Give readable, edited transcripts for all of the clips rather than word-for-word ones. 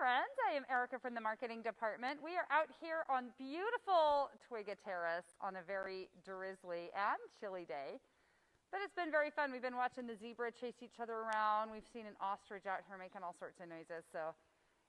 friends. I am Erica from the marketing department. We are out here on beautiful Twiga Terrace on a very drizzly and chilly day. But it's been very fun. We've been watching the zebra chase each other around. We've seen an ostrich out here making all sorts of noises. So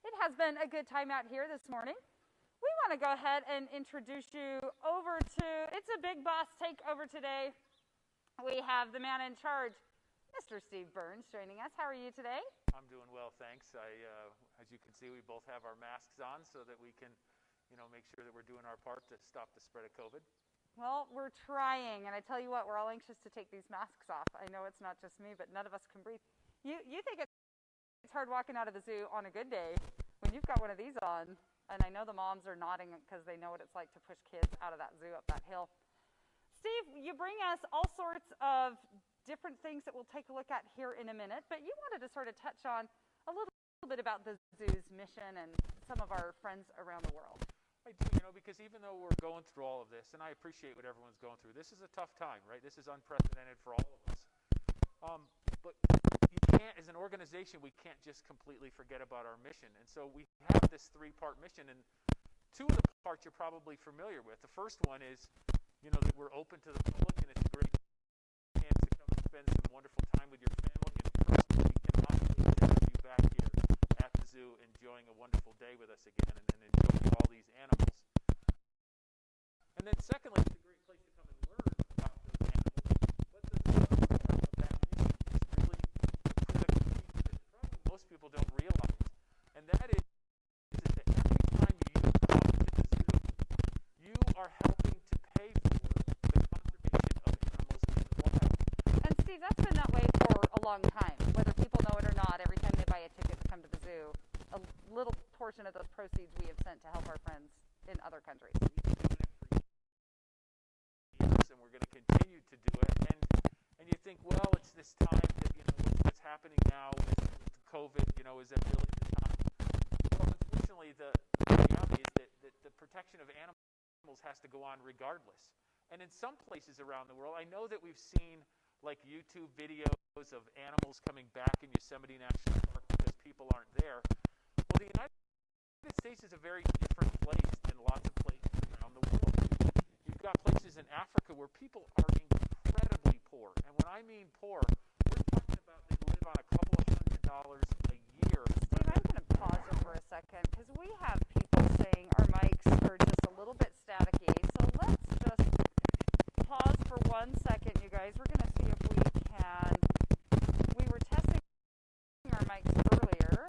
it has been a good time out here this morning. We want to go ahead and introduce you over to, it's a big boss takeover today. We have the man in charge, Mr. Steve Burns, joining us. How are you today? I'm doing well, thanks. As you can see, we both have our masks on so that we can, make sure that we're doing our part to stop the spread of COVID. Well, we're trying, and I tell you what, we're all anxious to take these masks off. I know it's not just me, but none of us can breathe. You think it's hard walking out of the zoo on a good day when you've got one of these on, and I know the moms are nodding because they know what it's like to push kids out of that zoo up that hill. Steve, you bring us all sorts of different things that we'll take a look at here in a minute, but you wanted to sort of touch on a little bit about the zoo's mission and some of our friends around the world. I do, because even though we're going through all of this, and I appreciate what everyone's going through, this is a tough time, right? This is unprecedented for all of us. But you can't, as an organization, we can't just completely forget about our mission. And so we have this three-part mission, and two of the parts you're probably familiar with. The first one is, that we're open to the public, and it's a great chance to come and spend some wonderful time with your family. And personally, we cannot wait to have you back here at the zoo enjoying a wonderful day with us again and enjoying all these animals. And then secondly, it's a great place to come and learn about those animals. But the third part of that mission is really critical piece that probably most people don't realize. And that is that every time you come to the zoo, you are helping to pay for the conservation of animals in the wild. And Steve, that's been that way for a long time. Whether people know it or not, every time they buy a ticket to come to the zoo, a little portion of those proceeds we have sent to help our friends in other countries. We've been doing it for years, and we're going to continue to do it. And you think, well, it's this time that, what's happening now with COVID, is that really the time? Well, unfortunately, the reality is that the protection of animals has to go on regardless. And in some places around the world, I know that we've seen like YouTube videos of animals coming back in Yosemite National Park because people aren't there. Well, the United States is a very different place than lots of places around the world. You've got places in Africa where people are incredibly poor. And when I mean poor, we're talking about they live on a couple of $100 a year. Steve, I'm going to pause you for a second because we have people saying our mics are just a little bit staticky. So let's just pause for 1 second, you guys. We're going to see if we can. We were testing our mics earlier.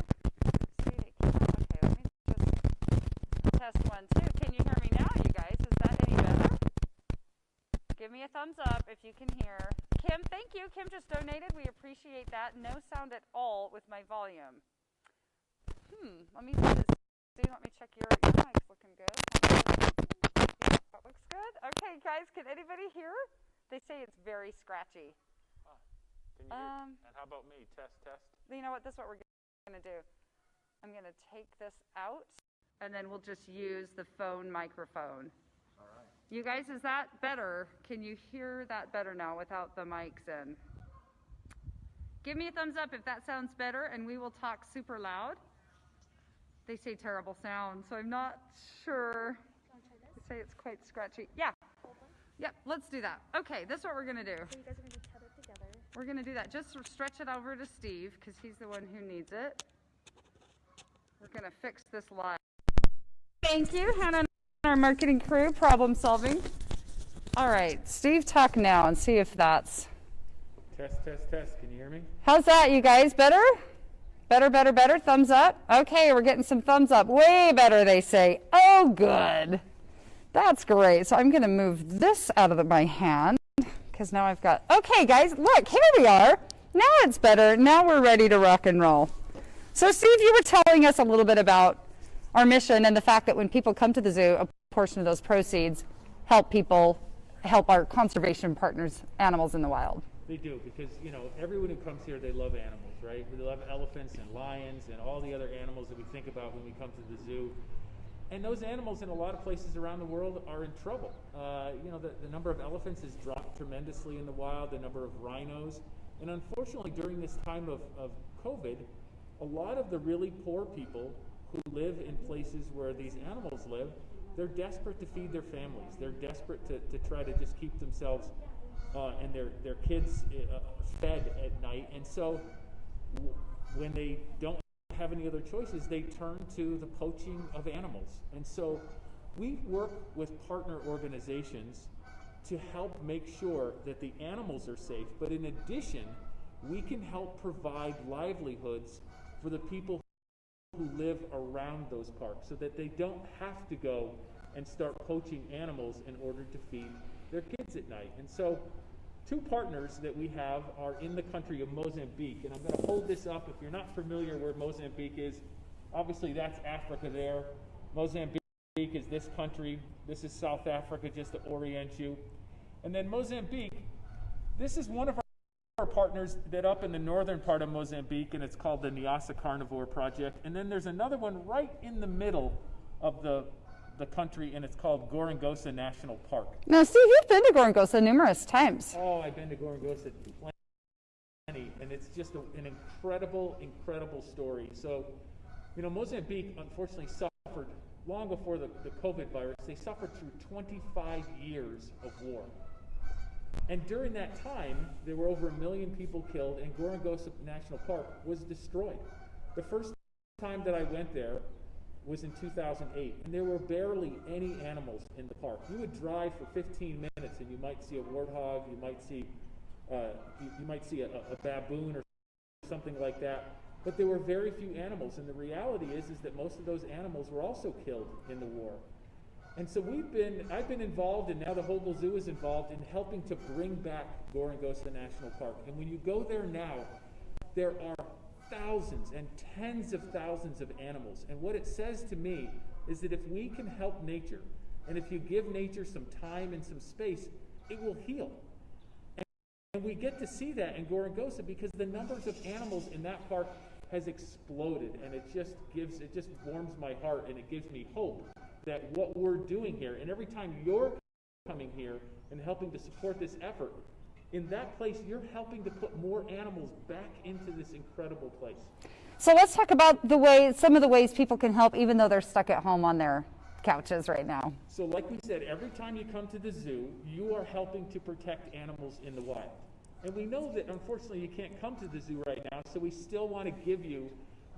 See, they came out. Okay, let me just test 1, 2. Can you hear me now, you guys? Is that any better? Give me a thumbs up if you can hear. Kim, thank you. Kim just donated. We appreciate that. No sound at all with my volume. Let me see. Let me check your mic's looking good. That looks good. Okay, guys, can anybody hear? They say it's very scratchy. Can you hear? And how about me? Test. You know what? This is what we're going to do. I'm going to take this out, and then we'll just use the phone microphone. All right. You guys, is that better? Can you hear that better now without the mics in? Give me a thumbs up if that sounds better, and we will talk super loud. They say terrible sound, so I'm not sure. They say it's quite scratchy. Yeah. Yep, let's do that. Okay, this is what we're going to do. So you guys are going to be tethered together. We're going to do that. Just stretch it over to Steve, because he's the one who needs it. We're going to fix this live. Thank you, Hannah and our marketing crew, problem solving. All right, Steve, talk now and see if that's... Test. Can you hear me? How's that, you guys? Better? Better. Thumbs up. Okay, we're getting some thumbs up. Way better, they say. Oh, good. That's great. So I'm going to move this out of my hand because now I've got... Okay, guys, look, here we are. Now it's better. Now we're ready to rock and roll. So, Steve, you were telling us a little bit about our mission and the fact that when people come to the zoo, a portion of those proceeds help our conservation partners, animals in the wild. They do, because, everyone who comes here, they love animals, right? They love elephants and lions and all the other animals that we think about when we come to the zoo. And those animals in a lot of places around the world are in trouble. The number of elephants has dropped tremendously in the wild, the number of rhinos. And unfortunately, during this time of COVID, a lot of the really poor people who live in places where these animals live, they're desperate to feed their families. They're desperate to try to just keep themselves and their kids fed at night. And so when they don't have any other choices, they turn to the poaching of animals. And so we work with partner organizations to help make sure that the animals are safe. But in addition, we can help provide livelihoods for the people who live around those parks so that they don't have to go and start poaching animals in order to feed their kids at night. And so two partners that we have are in the country of Mozambique. And I'm going to hold this up. If you're not familiar where Mozambique is, obviously that's Africa there. Mozambique is this country. This is South Africa, just to orient you. And then Mozambique, this is one of our partners that up in the northern part of Mozambique, and it's called the Nyasa Carnivore Project. And then there's another one right in the middle of the country, and it's called Gorongosa National Park. Now, Steve, you've been to Gorongosa numerous times. Oh, I've been to Gorongosa plenty, and it's just an incredible, incredible story. So, Mozambique unfortunately suffered, long before the COVID virus, they suffered through 25 years of war. And during that time, there were over 1 million people killed, and Gorongosa National Park was destroyed. The first time that I went there was in 2008, and there were barely any animals in the park. You would drive for 15 minutes, and you might see a warthog, you might see a baboon or something like that, but there were very few animals. And the reality is that most of those animals were also killed in the war. And so I've been involved, and now the Hogle Zoo is involved in helping to bring back Gorongosa National Park. And when you go there now, there are thousands and tens of thousands of animals. And what it says to me is that if we can help nature, and if you give nature some time and some space, it will heal. And we get to see that in Gorongosa because the numbers of animals in that park has exploded, and it just warms my heart, and it gives me hope that what we're doing here, and every time you're coming here and helping to support this effort, in that place, you're helping to put more animals back into this incredible place. So let's talk about some of the ways people can help, even though they're stuck at home on their couches right now. So like we said, every time you come to the zoo, you are helping to protect animals in the wild. And we know that unfortunately you can't come to the zoo right now, so we still want to give you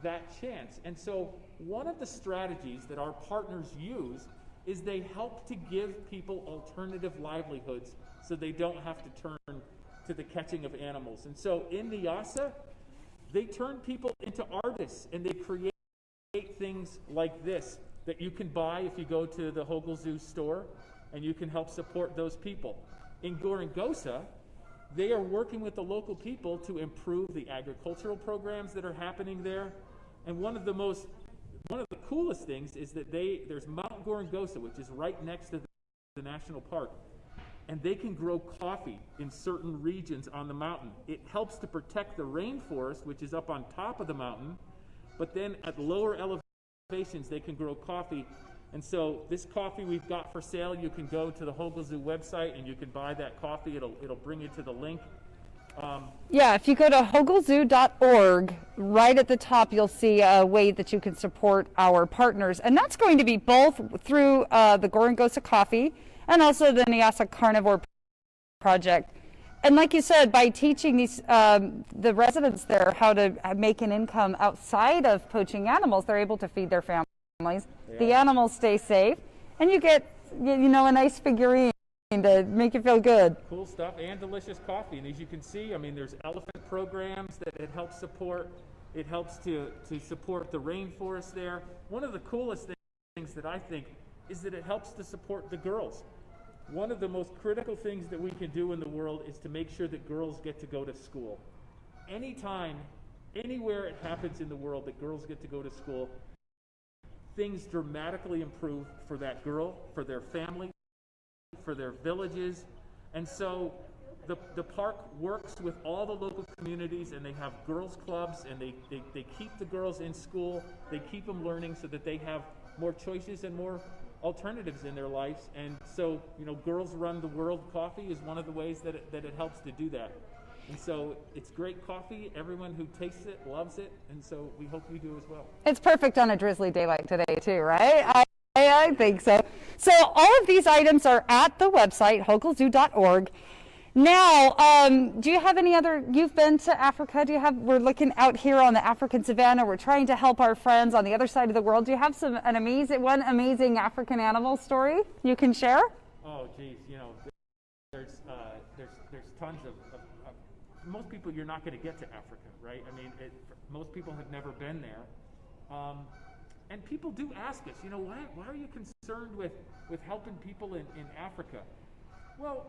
that chance. And so one of the strategies that our partners use is they help to give people alternative livelihoods so they don't have to turn to the catching of animals. And so in Nyasa, they turn people into artists, and they create things like this that you can buy if you go to the Hogle Zoo store, and you can help support those people. In Gorongosa, they are working with the local people to improve the agricultural programs that are happening there. And one of the coolest things is that there's Mount Gorongosa, which is right next to the national park, and they can grow coffee in certain regions on the mountain. It helps to protect the rainforest, which is up on top of the mountain, but then at lower elevations they can grow coffee. And so this coffee we've got for sale, you can go to the Hogle Zoo website and you can buy that coffee. It'll bring you to the link. If you go to hoglezoo.org, right at the top you'll see a way that you can support our partners. And that's going to be both through the Gorongosa Coffee and also the Nyasa Carnivore Project. And like you said, by teaching the residents there how to make an income outside of poaching animals, they're able to feed their families. Yeah. The animals stay safe, and you get a nice figurine to make you feel good. Cool stuff, and delicious coffee. And as you can see, there's elephant programs that it helps support. It helps to support the rainforest there. One of the coolest things that I think is that it helps to support the girls. One of the most critical things that we can do in the world is to make sure that girls get to go to school. Anytime, anywhere it happens in the world that girls get to go to school, things dramatically improve for that girl, for their family, for their villages. And so the park works with all the local communities, and they have girls clubs, and they keep the girls in school. They keep them learning so that they have more choices and more alternatives in their lives. And so, Girls Run the World Coffee is one of the ways that it helps to do that. And so it's great coffee. Everyone who tastes it loves it, and so we hope you do as well. It's perfect on a drizzly day like today too, right? I think so. So all of these items are at the website, hoglezoo.org. Now, do you have any other, you've been to Africa, we're looking out here on the African savannah, we're trying to help our friends on the other side of the world. Do you have one amazing African animal story you can share? Oh, geez, there's tons of most people, you're not going to get to Africa, right? I mean, most people have never been there. And people do ask us, why are you concerned with helping people in Africa? Well,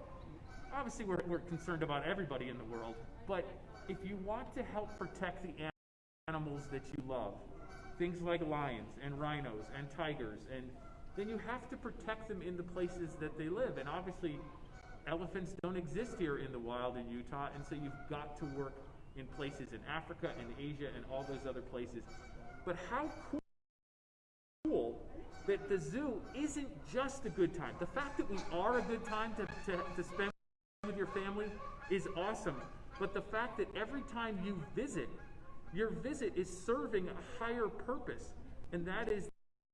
obviously we're concerned about everybody in the world, but if you want to help protect the animals that you love, things like lions and rhinos and tigers, and then you have to protect them in the places that they live. And obviously elephants don't exist here in the wild in Utah, and so you've got to work in places in Africa and Asia and all those other places. But how cool that the zoo isn't just a good time. The fact that we are a good time to spend with your family is awesome, but the fact that every time you visit, your visit is serving a higher purpose, and that is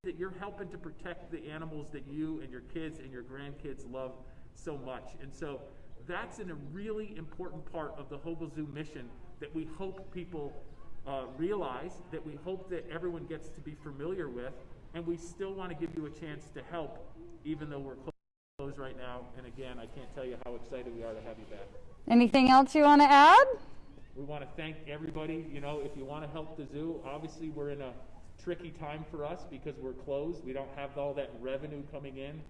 that you're helping to protect the animals that you and your kids and your grandkids love so much. And so that's a really important part of the Hogle Zoo mission that we hope people realize, that we hope that everyone gets to be familiar with, and we still want to give you a chance to help, even though we're closed right now. And again, I can't tell you how excited we are to have you back. Anything else you want to add? We want to thank everybody. If you want to help the zoo, obviously we're in a tricky time for us because we're closed. We don't have all that revenue coming in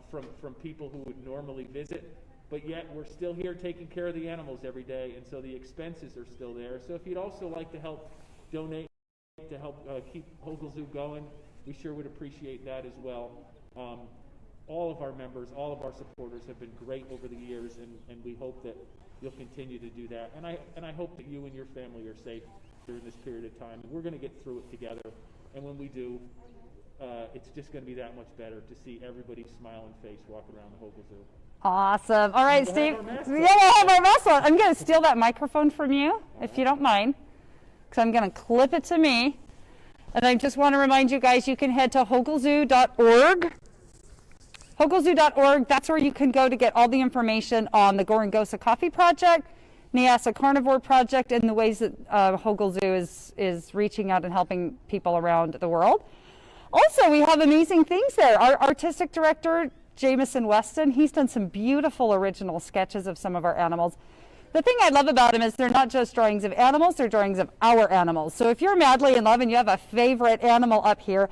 from people who would normally visit, but yet we're still here taking care of the animals every day, and so the expenses are still there. So if you'd also like to help donate to help keep Hogle Zoo going, we sure would appreciate that as well. All of our members, all of our supporters have been great over the years, and we hope that you'll continue to do that. And I hope that you and your family are safe during this period of time. And we're going to get through it together. And when we do, it's just going to be that much better to see everybody's smiling face walk around the Hogle Zoo. Awesome. All right, Steve. Yeah, I have our mask on. I'm going to steal that microphone from you, if you don't mind, because I'm going to clip it to me. And I just want to remind you guys, you can head to hoglezoo.org. Hoglezoo.org, that's where you can go to get all the information on the Gorongosa Coffee Project, Nyassa Carnivore Project, and the ways that Hogle Zoo is reaching out and helping people around the world. Also, we have amazing things there. Our artistic director, Jameson Weston, he's done some beautiful original sketches of some of our animals. The thing I love about them is they're not just drawings of animals, they're drawings of our animals. So if you're madly in love and you have a favorite animal up here,